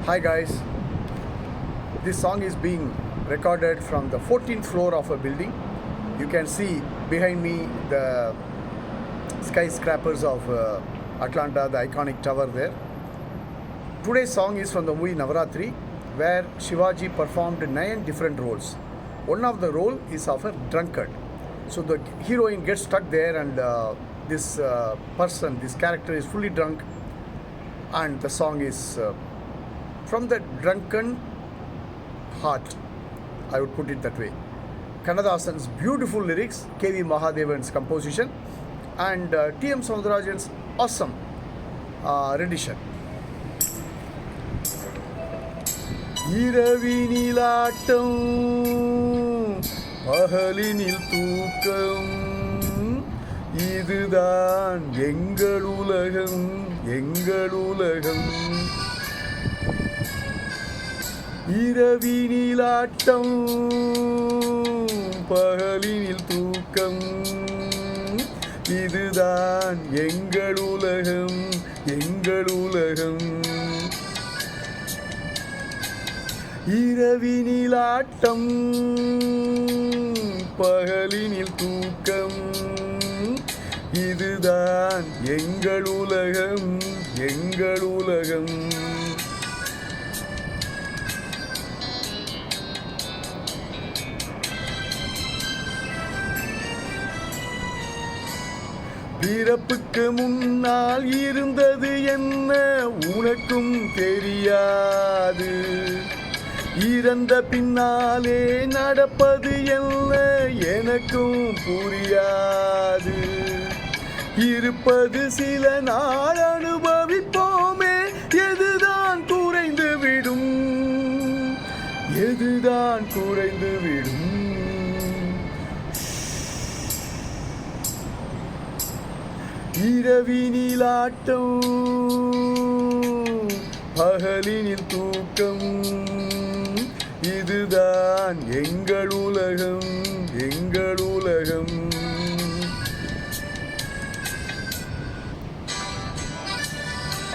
Hi guys, this song is being recorded from the 14th floor of a building. You can see behind me the skyscrapers of Atlanta, the iconic tower there. Today's song is from the movie Navaratri, where Shivaji performed 9 different roles. One of the role is of a drunkard. So the heroine gets stuck there, and this character is fully drunk, and the song is from the drunken heart, I would put it that way. Kannadasan's beautiful lyrics, K.V. Mahadevan's composition, and T.M. Soundarajan's awesome rendition. இரவினிலாட்டம் பகலினில் தூக்கம், இதுதான் எங்கள் உலகம், எங்கள் உலகம். இரவினிலாட்டம் பகலினில் தூக்கம், இதுதான் எங்கள் உலகம், எங்கள் உலகம். இரவினிலாட்டம் பகலினில் தூக்கம், இதுதான் எங்கள் உலகம், எங்கள் உலகம். பிறப்புக்கு முன்னால் இருந்தது என்ன உனக்கும் தெரியாது, இறந்த பின்னாலே நடப்பது என்ன எனக்கும் புரியாது. இருப்பது சில நாள் அனுபவிப்போமே, எதுதான் குறைந்து விடும், எதுதான் குறைந்து விடும். இரவினிலாட்டம் பகலினில் தூக்கம், இதுதான் எங்கள் உலகம், எங்கள் உலகம்.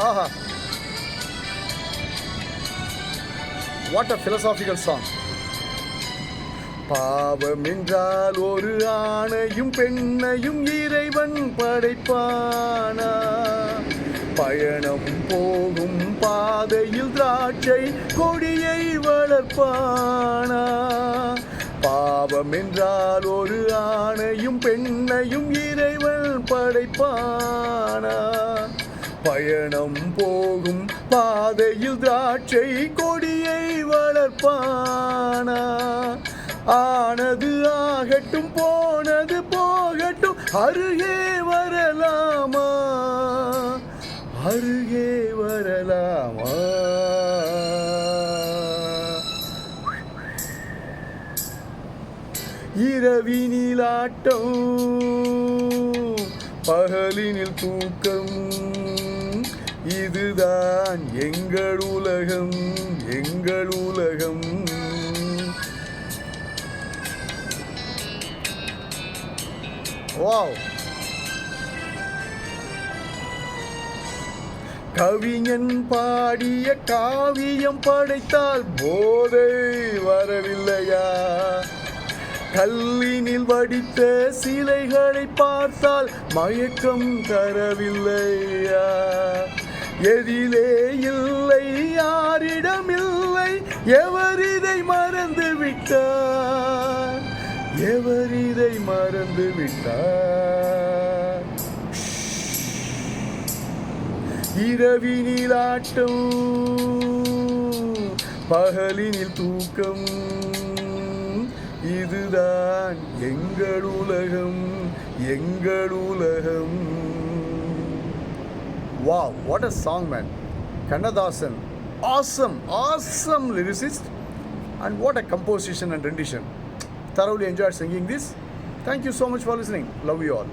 ஆஹா, what a philosophical song. பாவம் என்றால் ஒரு ஆணையும் பெண்ணையும் இறைவன் படைப்பானா, பயணம் போகும் பாதையில் திராட்சை கொடியை வளர்ப்பானா. பாவம் என்றால் ஒரு ஆணையும் பெண்ணையும் இறைவன் படைப்பானா, பயணம் போகும் பாதையில் திராட்சை கொடியை வளர்ப்பானா. ஆனது ஆகட்டும், போனது போகட்டும், அருகே வரலாமா, அருகே வரலாமா. இரவினிலாட்டம் பகலினில் தூக்கம், இதுதான் எங்கள் உலகம், எங்கள் உலகம். Wow. கவிஞன் பாடிய காவியம் படைத்தால் போதை வரவில்லையா, கல்லினில் வடித்த சிலைகளை பார்த்தால் மயக்கம் தரவில்லையா. எதிலே இல்லை, யாரிடம் இல்லை, எவர் இதை மறந்து விட்டார், எவர் இதை மறந்து விட்டார். இரவினிலாட்டம் பகலினில் தூக்கம், இதுதான் எங்கள் உலகம், எங்கள் உலகம். Wow, what a song, man. Kannadasan, awesome lyricist, and what a composition and rendition. Thoroughly enjoyed singing this. Thank you so much for listening. Love you all.